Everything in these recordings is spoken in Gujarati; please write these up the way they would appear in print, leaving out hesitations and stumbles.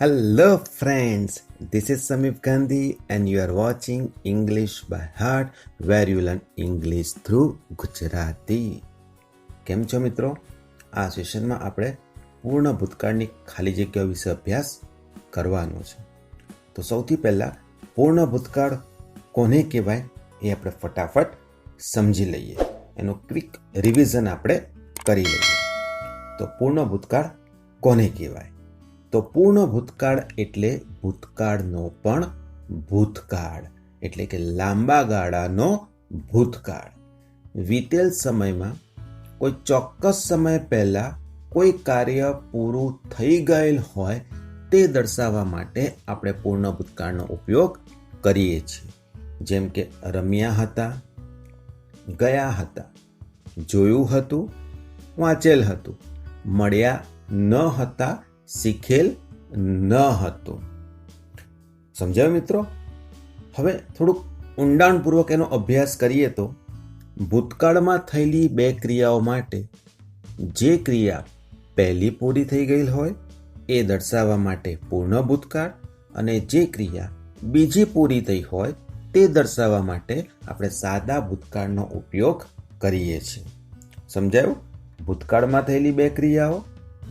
Hello, friends. This is Samif Gandhi, and you are watching English by Heart, where you learn English through Gujarati. કેમ છો મિત્રો? આ સેશનમાં આપણે પૂર્ણ ભૂતકાળની ખાલી જગ્યાઓ વિશે અભ્યાસ કરવાનો છે. તો સૌથી પહેલા પૂર્ણ ભૂતકાળ કોને કહેવાય એ આપણે ફટાફટ સમજી લઈએ. એનું ક્વિક રિવિઝન આપણે કરી લઈએ. તો પૂર્ણ ભૂતકાળ કોને કહેવાય? તો પૂર્ણ ભૂતકાળ એટલે ભૂતકાળનો પણ ભૂતકાળ, એટલે કે લાંબા ગાળાનો ભૂતકાળ. વીતેલ સમયમાં કોઈ ચોક્કસ સમય પહેલા કોઈ કાર્ય પૂરું થઈ ગયેલ હોય તે દર્શાવવા માટે આપણે પૂર્ણ ભૂતકાળનો ઉપયોગ કરીએ છીએ. જેમ કે રમ્યા હતા, ગયા હતા, જોયું હતું, વાંચેલ હતું, મળ્યા ન હતા, શીખેલ ન હતું. સમજાયું મિત્રો? હવે થોડુંક ઊંડાણપૂર્વક એનો અભ્યાસ કરીએ તો ભૂતકાળમાં થયેલી બે ક્રિયાઓ માટે જે ક્રિયા પહેલી પૂરી થઈ ગયેલ હોય એ દર્શાવવા માટે પૂર્ણ ભૂતકાળ, અને જે ક્રિયા બીજી પૂરી થઈ હોય તે દર્શાવવા માટે આપણે સાદા ભૂતકાળનો ઉપયોગ કરીએ છીએ. સમજાયું? ભૂતકાળમાં થયેલી બે ક્રિયાઓ,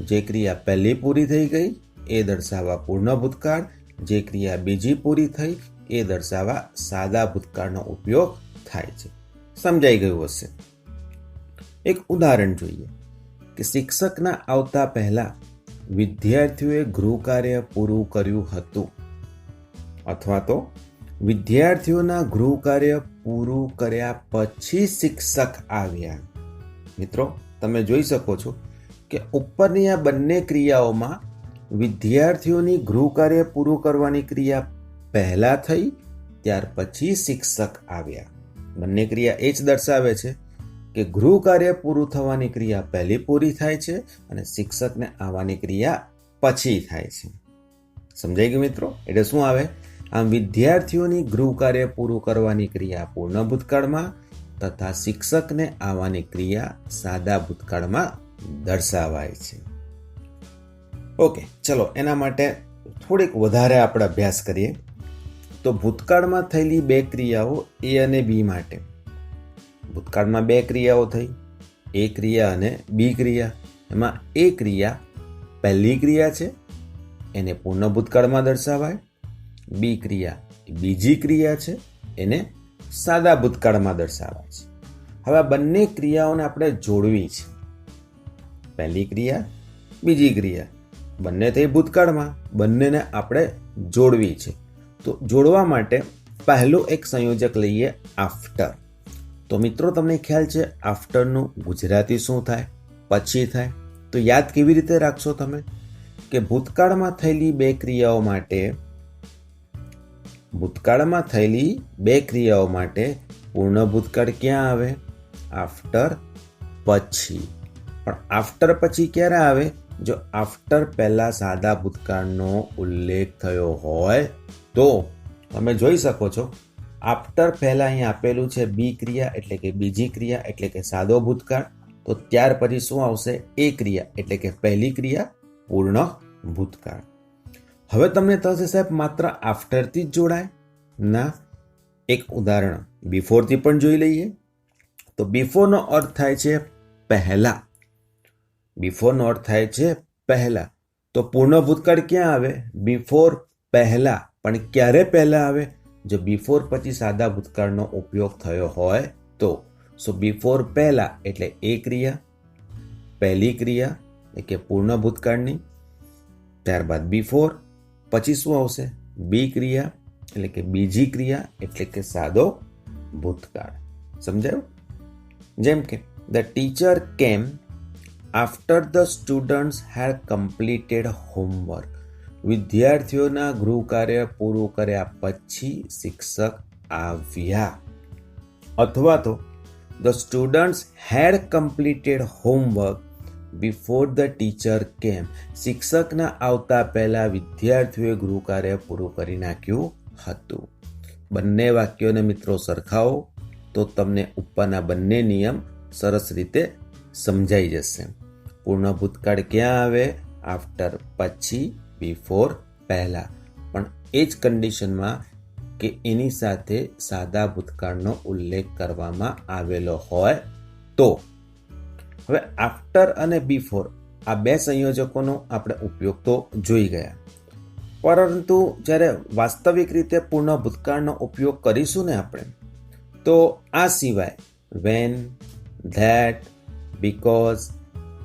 જે ક્રિયા પહેલી પૂરી થઈ ગઈ એ દર્શાવવા પૂર્ણ ભૂતકાળ, જે ક્રિયા બીજી પૂરી થઈ એ દર્શાવવા સાદા ભૂતકાળનો ઉપયોગ થાય છે. સમજાઈ ગયું હશે? એક ઉદાહરણ જોઈએ કે શિક્ષકના આવતા પહેલા વિદ્યાર્થીઓએ ગૃહ કાર્ય પૂરું કર્યું હતું, અથવા તો વિદ્યાર્થીઓના ગૃહ કાર્ય પૂરું કર્યા પછી શિક્ષક આવ્યા. મિત્રો, તમે જોઈ શકો છો કે ઉપરની આ બંને ક્રિયાઓમાં વિદ્યાર્થીઓની ગૃહ કાર્ય પૂરું કરવાની ક્રિયા પહેલા થઈ, ત્યાર પછી શિક્ષક આવ્યા. બંને ક્રિયા એ જ દર્શાવે છે કે ગૃહ કાર્ય પૂરું થવાની ક્રિયા પહેલી પૂરી થાય છે અને શિક્ષકને આવવાની ક્રિયા પછી થાય છે. સમજાઈ ગયું મિત્રો? એટલે શું આવે? આમ વિદ્યાર્થીઓની ગૃહ કાર્ય પૂરું કરવાની ક્રિયા પૂર્ણ ભૂતકાળમાં તથા શિક્ષકને આવવાની ક્રિયા સાદા ભૂતકાળમાં દર્શાવાય છે. ઓકે, ચલો એના માટે થોડીક વધારે આપણે અભ્યાસ કરીએ. તો ભૂતકાળમાં થયેલી બે ક્રિયાઓ એ અને બી માટે. ભૂતકાળમાં બે ક્રિયાઓ થઈ, એ ક્રિયા અને બી ક્રિયા. એમાં એ ક્રિયા પહેલી ક્રિયા છે, એને પૂર્ણ ભૂતકાળમાં દર્શાવાય. બી ક્રિયા બીજી ક્રિયા છે, એને સાદા ભૂતકાળમાં દર્શાવાય છે. હવે આ બંને ક્રિયાઓને આપણે જોડવી છે. પહેલી ક્રિયા, બીજી ક્રિયા, બંને થઈ ભૂતકાળમાં, બંનેને આપણે જોડવી છે. તો જોડવા માટે પહેલું એક સંયોજક લઈએ, આફ્ટર. તો મિત્રો, તમને ખ્યાલ છે આફ્ટરનું ગુજરાતી શું થાય? પછી થાય. તો યાદ કેવી રીતે રાખશો તમે? કે ભૂતકાળમાં થયેલી બે ક્રિયાઓ માટે પૂર્ણ ભૂતકાળ ક્યાં આવે? આફ્ટર પછી. પણ આફ્ટર પછી ક્યારે આવે? જો આફ્ટર પહેલા સાદા ભૂતકાળનો ઉલ્લેખ થયો હોય તો. તમે જોઈ શકો છો આફ્ટર પહેલા અહીં આપેલું છે બી ક્રિયા, એટલે કે બીજી ક્રિયા, એટલે કે સાદો ભૂતકાળ. તો ત્યાર પછી શું આવશે? એ ક્રિયા, એટલે કે પહેલી ક્રિયા, પૂર્ણ ભૂતકાળ. હવે તમને થશે સાહેબ માત્ર આફ્ટરથી જ જોડાય? ના, એક ઉદાહરણ બિફોરથી પણ જોઈ લઈએ. તો બિફોરનો અર્થ થાય છે પહેલા. બિફોરનો અર્થ થાય છે પહેલા. તો પૂર્ણ ભૂતકાળ ક્યાં આવે? બિફોર, પહેલા. પણ ક્યારે પહેલા આવે? જો બિફોર પછી સાદા ભૂતકાળનો ઉપયોગ થયો હોય તો. સો બિફોર પહેલા એટલે એ ક્રિયા, પહેલી ક્રિયા એટલે કે પૂર્ણ ભૂતકાળની. ત્યારબાદ બિફોર, પછી શું આવશે? બી ક્રિયા એટલે કે બીજી ક્રિયા, એટલે કે સાદો ભૂતકાળ. સમજાયું? જેમ કે the teacher came after the students had completed homework. વિદ્યાર્થીઓના ગૃહ કાર્ય પૂરું કર્યા પછી શિક્ષક આવ્યા. અથવા તો the students had completed homework before the teacher came. શિક્ષકના આવતા પહેલા વિદ્યાર્થીઓએ ગૃહ કાર્ય પૂરું કરી નાખ્યું હતું. બંને વાક્યોને મિત્રો સરખાવો તો તમને ઉપરના બંને નિયમ સરસ રીતે સમજાઈ જશે. પૂર્ણ ભૂતકાળ ક્યાં આવે? આફ્ટર, પછી, બિફોર, પહેલા, પણ એ જ કન્ડિશનમાં કે એની સાથે સાદા ભૂતકાળનો ઉલ્લેખ કરવામાં આવેલો હોય તો. હવે આફ્ટર અને બિફોર આ બે સંયોજકોનો આપણે ઉપયોગ તો જોઈ ગયા, પરંતુ જ્યારે વાસ્તવિક રીતે પૂર્ણ ભૂતકાળનો ઉપયોગ કરીશું ને આપણે, તો આ સિવાય when, that, because,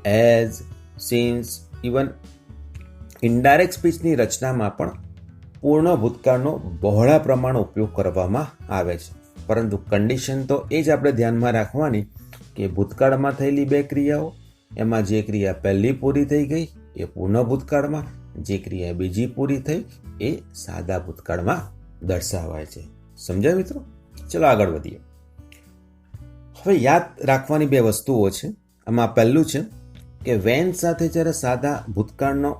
as, since, even indirect સ્પીચની રચનામાં પણ પૂર્ણ ભૂતકાળનો બહોળા પ્રમાણ ઉપયોગ કરવામાં આવે છે. પરંતુ કન્ડિશન તો એ જ આપણે ધ્યાનમાં રાખવાની કે ભૂતકાળમાં થયેલી બે ક્રિયાઓ, એમાં જે ક્રિયા પહેલી પૂરી થઈ ગઈ એ પૂર્ણ ભૂતકાળમાં, જે ક્રિયા બીજી પૂરી થઈ એ સાદા ભૂતકાળમાં દર્શાવાય છે. સમજાય મિત્રો? ચલો આગળ વધીએ. હવે યાદ રાખવાની બે વસ્તુઓ છે. આમાં પહેલું છે કે વેન સાથે જ્યારે સાદા ભૂતકાળનો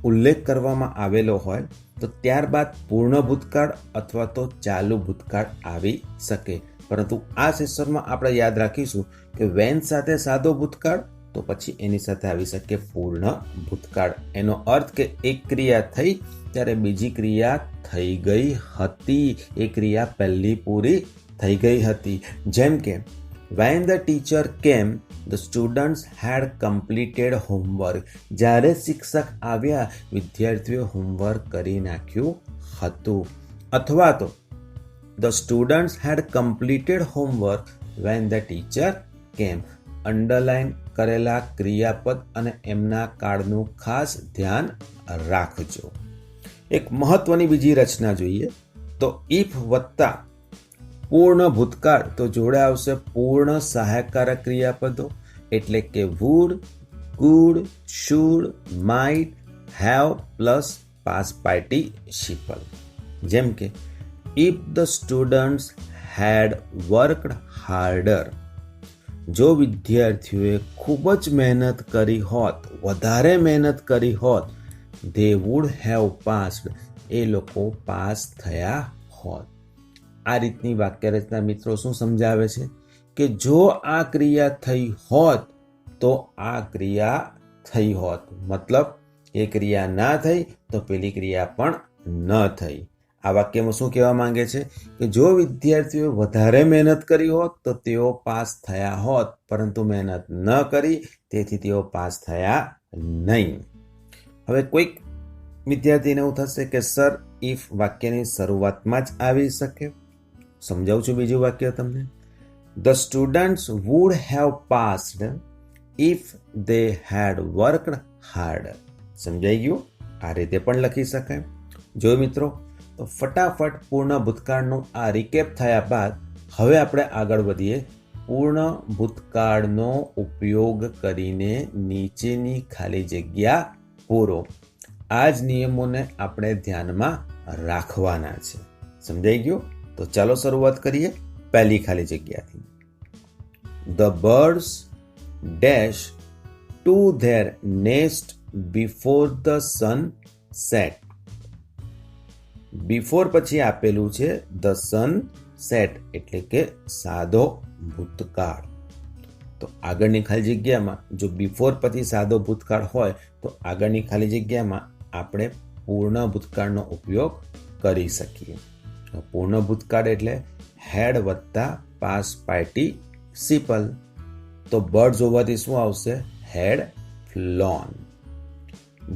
ઉલ્લેખ કરવામાં આવેલો હોય તો ત્યારબાદ પૂર્ણ ભૂતકાળ અથવા તો ચાલુ ભૂતકાળ આવી શકે. પરંતુ આ સેશનમાં આપણે યાદ રાખીશું કે વેન સાથે સાદો ભૂતકાળ તો પછી એની સાથે આવી શકે પૂર્ણ ભૂતકાળ. એનો અર્થ કે એક ક્રિયા થઈ ત્યારે બીજી ક્રિયા થઈ ગઈ હતી, એ ક્રિયા પહેલી પૂરી થઈ ગઈ હતી. જેમ કે when the teacher came the students had completed homework. જ્યારે શિક્ષક આવ્યા વિદ્યાર્થીઓ હોમવર્ક કરી નાખ્યું હતું. અથવા તો the students had completed homework when the teacher came. Underline કરેલા ક્રિયાપદ અને એમના કાળનું ખાસ ધ્યાન રાખજો. એક મહત્વની બીજી રચના જોઈએ તો ઇફ વત્તા પૂર્ણ ભૂતકાળ તો જોડે આવશે પૂર્ણ સહાયકારક ક્રિયાપદો, એટલે કે would, could, should, might, have plus past participle. જેમ કે if the students had worked harder. જો વિદ્યાર્થીઓએ ખૂબ જ મહેનત કરી હોત, વધારે મહેનત કરી હોત, they would have passed. એ લોકો પાસ થયા હોત. આ રીતની વાક્ય રચના મિત્રો શું સમજાવે છે કે જો આ ક્રિયા થઈ હોત તો આ ક્રિયા થઈ હોત. મતલબ એ ક્રિયા ના થઈ તો પેલી ક્રિયા પણ ન થઈ. આ વાક્યમાં શું કહેવા માંગે છે કે જો વિદ્યાર્થીઓ વધારે મહેનત કરી હોત તો તેઓ પાસ થયા હોત, પરંતુ મહેનત ન કરી તેથી તેઓ પાસ થયા નહીં. હવે કોઈક વિદ્યાર્થીને એવું થશે કે સર ઇફ વાક્યની શરૂઆતમાં જ આવી શકે. સમજાવું છું બીજું વાક્ય તમને. The students would have passed if they had worked harder. સમજાઈ ગયું? આ રીતે પણ લખી શકાય. જો મિત્રો, તો ફટાફટ પૂર્ણ ભૂતકાળનું આ રિકેપ થયા બાદ હવે આપણે આગળ વધીએ પૂર્ણ ભૂતકાળનો ઉપયોગ કરીને નીચેની ખાલી જગ્યા પૂરો. આ જ નિયમોને આપણે ધ્યાનમાં રાખવાના છે. સમજાઈ ગયું? તો ચાલો શરૂઆત કરીએ પહેલી ખાલી જગ્યાથી. The birds dash to their nest before the sun set. Before પછી આપેલું છે ધ સન સેટ, એટલે કે સાદો ભૂતકાળ. તો આગળની ખાલી જગ્યામાં જો બિફોર પછી સાદો ભૂતકાળ હોય તો આગળની ખાલી જગ્યામાં આપણે પૂર્ણ ભૂતકાળનો ઉપયોગ કરી શકીએ. પૂર્ણ ભૂતકાળ એટલે હેડ વત્તા પાસ્ટ પાર્ટિસિપલ. તો બર્ડ્સ હોવાથી શું આવશે? હેડ ફ્લોન.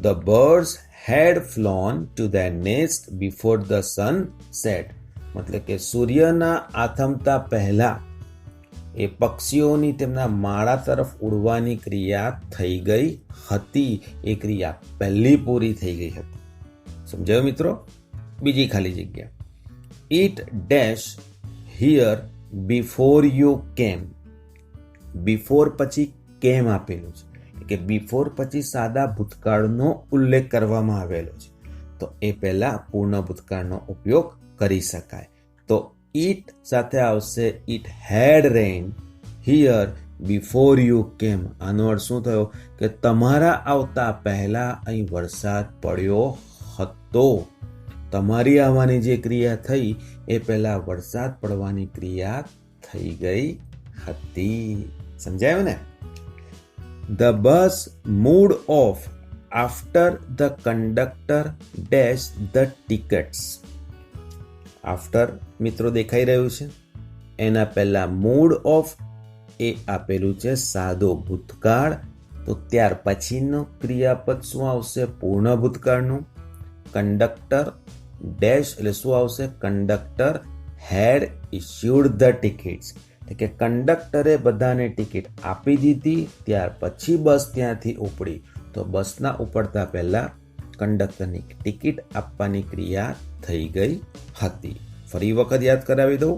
The birds had flown to their nest before the sun set. મતલબ કે સૂર્યના આથમતા પહેલા એ પક્ષીઓની તેમના માળા તરફ ઉડવાની ક્રિયા થઈ ગઈ હતી. એ ક્રિયા પહેલી પૂરી થઈ ગઈ હતી. સમજાયું મિત્રો? બીજી ખાલી જગ્યા. It dash here before you came. Before પછી કેમ આપેલું છે કે બિફોર પછી સાદા ભૂતકાળનો ઉલ્લેખ કરવામાં આવેલો છે, તો એ પહેલા પૂર્ણ ભૂતકાળનો ઉપયોગ કરી શકાય. તો ઇટ સાથે આવશે it head rain here before you કેમ. આનો અર્થ શું થયો કે તમારા આવતા પહેલા અહીં વરસાદ પડ્યો હતો. તમારી આવવાની જે ક્રિયા થઈ એ પહેલા વરસાદ પડવાની ક્રિયા થઈ ગઈ હતી. સમજાયું ને? The bus moved off after the conductor dash the tickets. After મિત્રો દેખાઈ રહ્યું છે, એના પહેલા મૂડ ઓફ એ આપેલું છે સાદો ભૂતકાળ, તો ત્યાર પછીનું ક્રિયાપદ શું આવશે? પૂર્ણ ભૂતકાળનું. કંડક્ટર ડેશ એટલે શું આવશે? Conductor had issued the tickets, એટલે કે કંડક્ટરે બધાને ટિકિટ આપી દીધી, ત્યાર પછી બસ ત્યાંથી ઉપડી, તો બસના ઉપડતા પહેલા કંડક્ટરની ટિકિટ આપવાની ક્રિયા થઈ ગઈ હતી. ફરી વખત યાદ કરાવી દઉં,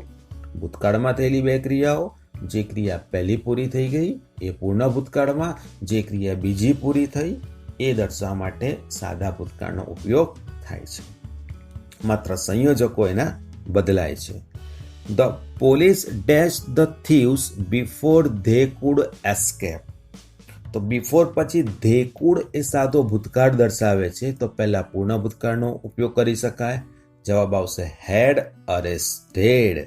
ભૂતકાળમાં થયેલી બે ક્રિયાઓ, જે ક્રિયા પહેલી પૂરી થઈ ગઈ એ પૂર્ણ ભૂતકાળમાં, જે ક્રિયા બીજી પૂરી થઈ એ દર્શાવવા માટે સાદા ભૂતકાળનો ઉપયોગ થાય છે. માત્ર સંયોજકો એના બદલાય છે. The police dash the thieves before they food escape. તો બિફોર પછી ધે કુડ એ સાદો ભૂતકાળ દર્શાવે છે, તો પહેલા પૂર્ણ ભૂતકાળનો ઉપયોગ કરી શકાય. જવાબ આવશે had arrested.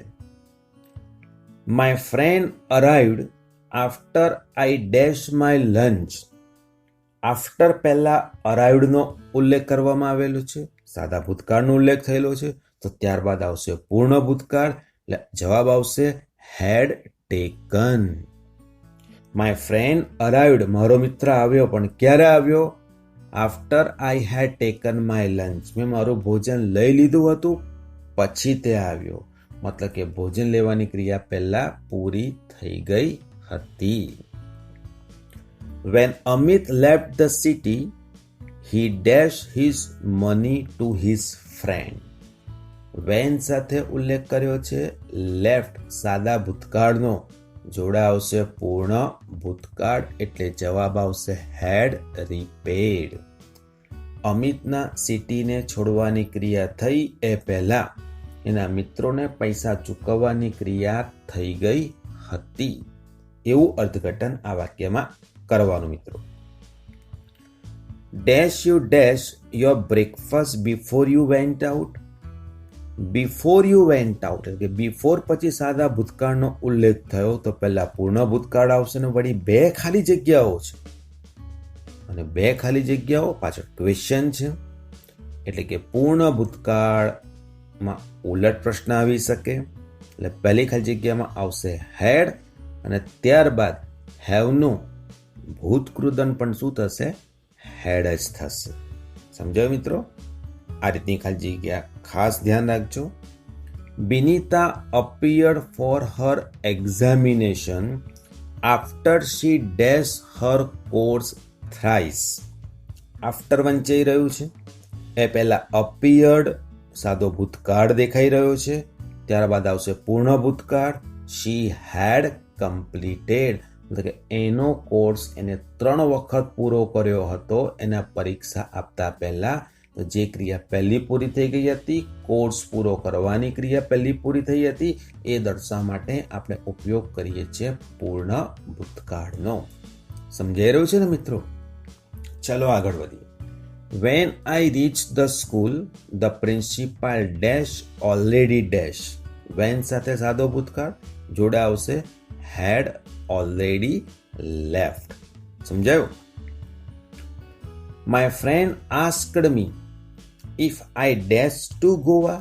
My friend arrived after I dash my lunch. After પહેલા અરાઇવ્ડનો ઉલ્લેખ કરવામાં આવેલો છે, સાદા ભૂતકાળનો ઉલ્લેખ થયેલો છે, તો ત્યારબાદ આવશે પૂર્ણ ભૂતકાળ, એટલે જવાબ આવશે હેડ ટેકન. માય ફ્રેન્ડ અરાઇવ્ડ, મારો મિત્ર આવ્યો, પણ ક્યારે આવ્યો? After I head taken my lunch, મેં મારું ભોજન લઈ લીધું હતું પછી તે આવ્યો, મતલબ કે ભોજન લેવાની ક્રિયા પહેલા પૂરી થઈ ગઈ હતી. When Amit left the city, he dashed his money to his friend. When સાથે ઉલ્લેખ કર્યો છે લેફ્ટ સાદા ભૂતકાળનો, જોડે આવશે પૂર્ણ ભૂતકાળ, એટલે જવાબ આવશે હેડ રીપેડ. અમિતના સિટીને છોડવાની ક્રિયા થઈ એ પહેલા એના મિત્રોને પૈસા ચૂકવવાની ક્રિયા થઈ ગઈ હતી, એવું અર્થઘટન આ વાક્યમાં કરવાનું મિત્રો. Dash you dash your breakfast before you went out. Before you went out એટલે કે બિફોર પછી સાદા ભૂતકાળનો ઉલ્લેખ થયો, તો પહેલા પૂર્ણ ભૂતકાળ આવશે ને વળી બે ખાલી જગ્યાઓ છે, અને બે ખાલી જગ્યાઓ પાછળ ક્વેશ્ચન છે, એટલે કે પૂર્ણ ભૂતકાળમાં ઉલટ પ્રશ્ન આવી શકે, એટલે પહેલી ખાલી જગ્યામાં આવશે હેડ, અને ત્યારબાદ હેવનું ભૂતકૃદન પણ શું થશે? હેડ જ થશે. સમજાયું મિત્રો? આ રીતની ખાલી જગ્યા ખાસ ધ્યાન રાખજો. Binita appeared for her examination after she dash her course thrice. After વંચાઈ રહ્યું છે, એ પહેલા અપિયર્ડ સાદો ભૂતકાળ દેખાઈ રહ્યો છે, ત્યારબાદ આવશે પૂર્ણ ભૂતકાળ, શી હેડ કમ્પ્લીટેડ, એટલે કે એનો કોર્સ એને 3 વખત પૂરો કર્યો હતો એના પરીક્ષા આપતા પહેલા. તો જે ક્રિયા પહેલી પૂરી થઈ ગઈ હતી, કોર્સ પૂરો કરવાની ક્રિયા પહેલી પૂરી થઈ હતી, એ દર્શાવવા માટે આપણે ઉપયોગ કરીએ છીએ પૂર્ણ ભૂતકાળનો. સમજાઈ રહ્યું છે ને મિત્રો? ચલો આગળ વધીએ. When I reached the school, the principal dash already dash. When સાથે સાદો ભૂતકાળ, જોડે આવશે had already left. સમજાયું? My friend asked me if I dash to Goa.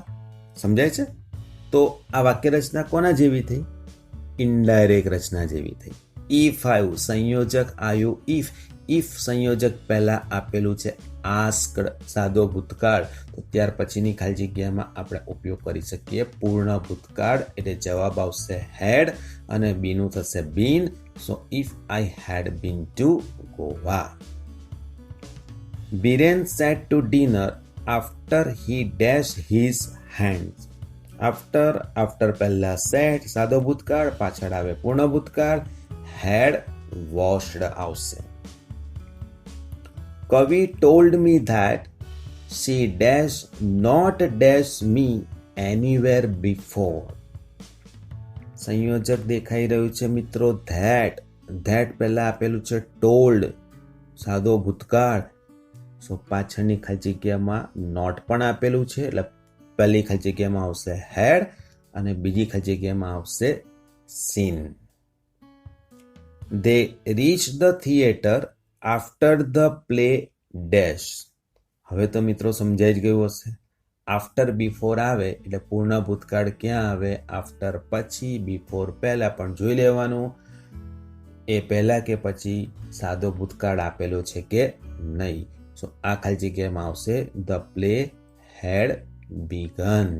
સમજાય છે? તો આ વાક્ય રચના કોના જેવી થઈ? ઇનડાયરેક્ટ રચના જેવી થઈ. if આવ્યું, સંયોજક આવ્યું if. if સંયોજક પહેલા આપેલું છે asked સાદો ભૂતકાળ, તો ત્યાર પછીની ખાલી જગ્યામાં આપણે ઉપયોગ કરી શકીએ પૂર્ણ ભૂતકાળ, એટલે જવાબ આવશે had, અને બીનું થશે been. so if I had been to Goa. Biren sat to dinner after he dashed his hands. after પહેલા sat સાદો ભૂતકાળ, પાછળ આવે પૂર્ણ ભૂતકાળ, had washed આવશે. Kavi told me that she dash not dash me anywhere before. સંયોજક દેખાઈ રહ્યું છે મિત્રો that પહેલા આપેલું છે told સાદો ભૂતકાળ, સો પાછળની ખાલી જગ્યામાં નોટ પણ આપેલું છે, એટલે પહેલી ખાલી જગ્યામાં આવશે had, અને બીજી ખાલી જગ્યામાં આવશે seen. They reached the theater after the play dash. હવે તો મિત્રો સમજાઈ જ ગયું હશે. આફ્ટર બિફોર આવે એટલે પૂર્ણ ભૂતકાળ ક્યાં આવે? આફ્ટર પછી, બિફોર પહેલા. પણ જોઈ લેવાનું એ પહેલા કે પછી સાદો ભૂતકાળ આપેલો છે કે નહીં. સો આ ખાલી જગ્યામાં આવશે the play had began.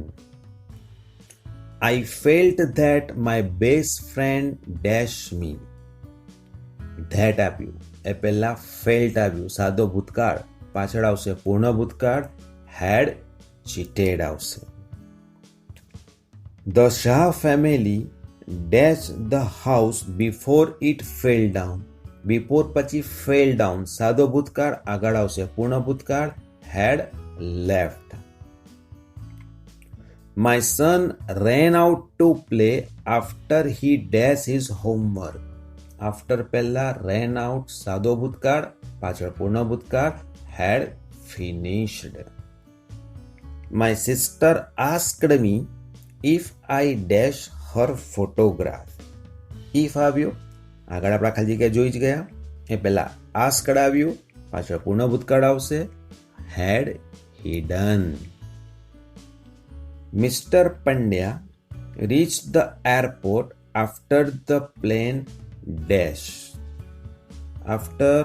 I felt that my best friend dash me. That આપ્યું એ પહેલા felt આવ્યું સાદો ભૂતકાળ, પાછળ આવશે પૂર્ણ ભૂતકાળ, had cheated આવશે. The Shah family dashed the house before it fell down. Before પછી fell down સાદો ભૂતકાળ, આગળ આવશે પૂર્ણ ભૂતકાળ, had left. My son ran out to play after he dashed his homework. After પહેલા ran out સાદો ભૂતકાળ, પાછળ પૂર્ણ ભૂતકાળ, had finished. My sister asked me if I dash her photograph. If આવ્યો, આગળ આપણા ખાલી જગ્યા જોઈ જ ગયા. એ પહેલા asked આવ્યું, પાછળ પૂર્ણ ભૂતકાળ આવશે, had hidden. Mr. Pandya reached the airport after the plane dash. After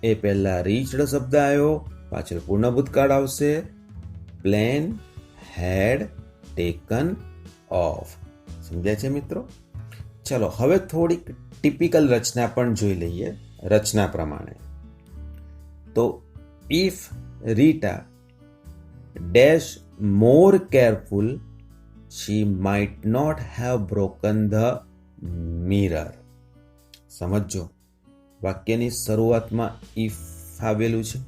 એ પહેલા reached શબ્દ આવ્યો, પાછળ પૂર્ણ ભૂતકાળ આવશે, plane had taken off. સમજાય છે મિત્રો? ચલો હવે થોડીક ટિપિકલ રચના પણ જોઈ લઈએ રચના પ્રમાણે. તો if Rita dash more careful, she might not have broken the mirror. સમજો, વાક્યની શરૂઆતમાં if આવેલું છે,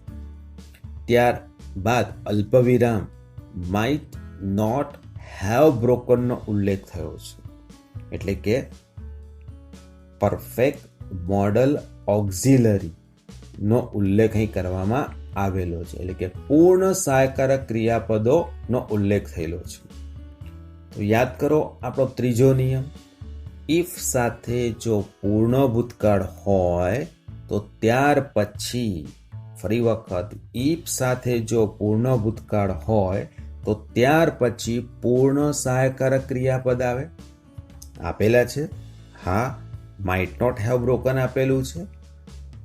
ત્યારબાદ અલ્પવિરામ might not have broken નો ઉલ્લેખ થયો છે. એટલે કે પરફેક્ટ મોડલ ઓક્ઝિલરી નો ઉલ્લેખ અહીં કરવામાં આવેલો છે. એટલે કે પૂર્ણ સહાયકારક ક્રિયાપદોનો ઉલ્લેખ થયેલો છે. તો યાદ કરો આપણો ત્રીજો નિયમ, ઇફ સાથે જો પૂર્ણ ભૂતકાળ હોય તો ત્યાર પછી, ફરી વખત ઇફ સાથે જો પૂર્ણ ભૂતકાળ હોય તો ત્યાર પછી પૂર્ણ સહાયકારક ક્રિયાપદ આવે. આપેલા છે, હા, માઇટ નોટ હેવ બ્રોકન આપેલું છે,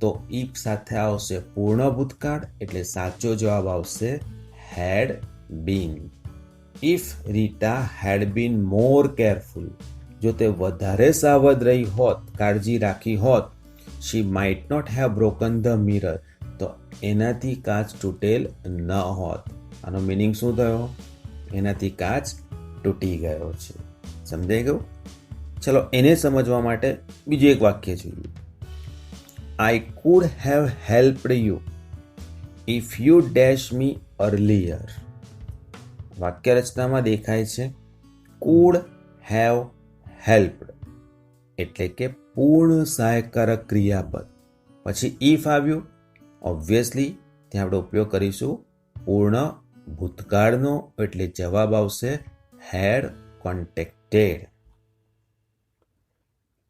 તો ઇફ સાથે આવશે પૂર્ણ ભૂતકાળ, એટલે સાચો જવાબ આવશે had been. If Rita had been more careful, જો તે વધારે સાવધ રહી હોત, કાળજી રાખી હોત, she might not have broken the mirror, તો એનાથી કાચ તૂટેલ ન હોત. આનો મિનિંગ શું થયો? એનાથી કાચ તૂટી ગયો છે. સમજાઈ ગયું? ચલો એને સમજવા માટે બીજું એક વાક્ય જોઈએ. I could have helped you if you dash me earlier. વાક્ય રચનામાં દેખાય છે could have helped, એટલે કે પૂર્ણ સહાયકારક ક્રિયાપદ, પછી if આવ્યું, ઓબ્વિયસલી ત્યાં આપણે ઉપયોગ કરીશું પૂર્ણ ભૂતકાળનો, એટલે જવાબ આવશે had contacted.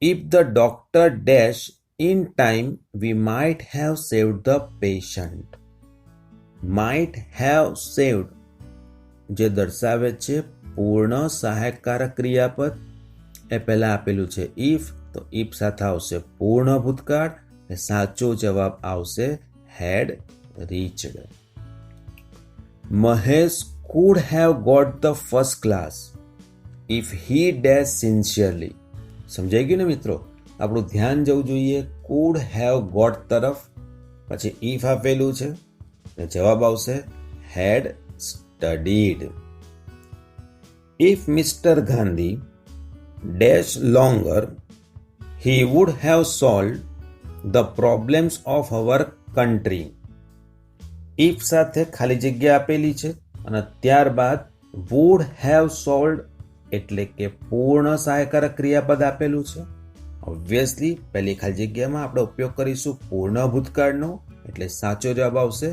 If the doctor dash in time, we might have saved the patient. Might have saved જે દર્શાવે છે પૂર્ણ સહાયકારક ક્રિયાપદ, એ પહેલા આપેલું છે if, તો if સાથે આવશે પૂર્ણ ભૂતકાળ, એ સાચો જવાબ આવશે had reached. Mahesh could have got the first class if he dashed sincerely. સમજાઈ ગયું ને મિત્રો? આપણું ધ્યાન જવું જોઈએ could have got તરફ, પછી if આપેલું છે, અને જવાબ આવશે had studied. If Mr. Gandhi dash longer, he would have solved the problems of our country. If સાથે ખાલી જગ્યા આપેલી છે અને ત્યારબાદ would have solved, એટલે કે પૂર્ણ સહાયકારક ક્રિયાપદ આપેલું છે. ઓબ્વિયસલી પહેલી ખાલી જગ્યામાં આપણે ઉપયોગ કરીશું પૂર્ણ ભૂતકાળનો, એટલે સાચો જવાબ આવશે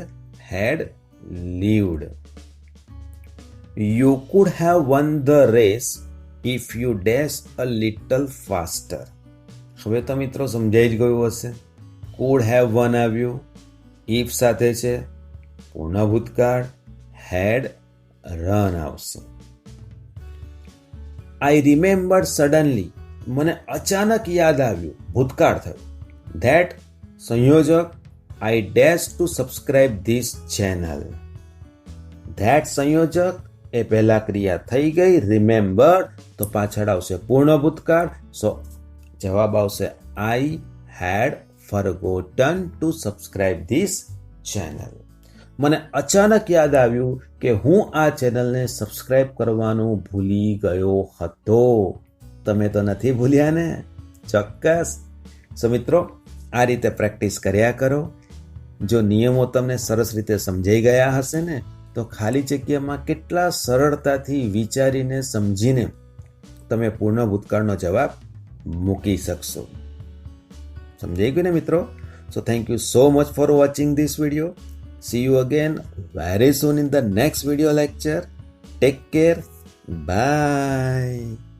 had lived. You could have won the race if you dash a little faster. હવે તો મિત્રો સમજાઈ જ ગયું હશે. could have won આવ્યું, ઇફ સાથે છે, પૂર્ણ ભૂતકાળ હેડ રન આવશે. આઈ રિમેમ્બર્ડ સડનલી, મને અચાનક યાદ આવ્યું, ભૂતકાળ થયું. ધેટ સંયોજક I dash to subscribe this channel. That સંયોજક એ પહેલા ક્રિયા થઈ ગઈ, રિમેમ્બર તો પાછળ આવશે પૂર્ણ ભૂતકાળ. સો જવાબ આવશે આઈ હેડ ફરગોટન ટુ સબસ્ક્રાઇબ ધીસ ચેનલ. મને અચાનક યાદ આવ્યું કે હું આ ચેનલને સબસ્ક્રાઇબ કરવાનું ભૂલી ગયો હતો. તમે તો નથી ભૂલ્યા ને? ચોક્કસ. સો મિત્રો, આ રીતે પ્રેક્ટિસ કર્યા કરો. જો નિયમો તમને સરસ રીતે સમજાઈ ગયા હશે ને, તો ખાલી જગ્યામાં કેટલા સરળતાથી વિચારીને સમજીને તમે પૂર્ણ ભૂતકાળનો જવાબ મૂકી શકશો. સમજાઈ ગયું ને મિત્રો? So thank you so much for watching this video. See you again very soon in the next video lecture. Take care. Bye.